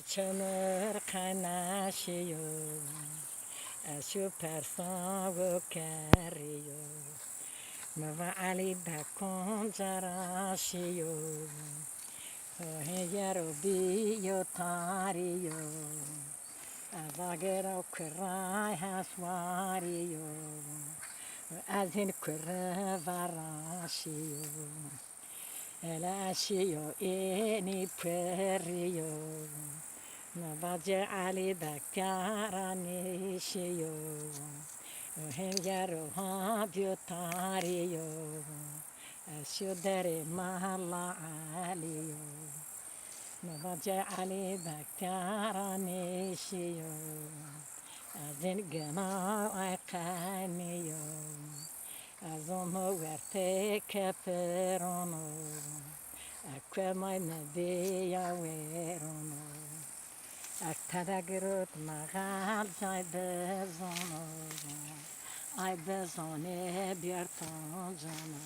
Çamur kaynaşıyor, şu persavu keriyor. Mava Ali da koncaraşıyor, yaro biyo tariyo. Avagero kuray haswariyo, azin kure varaşıyor. Elaşıyor eni periyo. Navace Ali da karanişiyor. Hem yaro habyo tariyo. Şu dere mahalla aliyo. Navace Ali da karanişiyor. Azin gına aykaniyo. Azono verte keperono. Akvamay medeya verono. Aktada girot magal jay bezono. Ay bezone bir tonjono.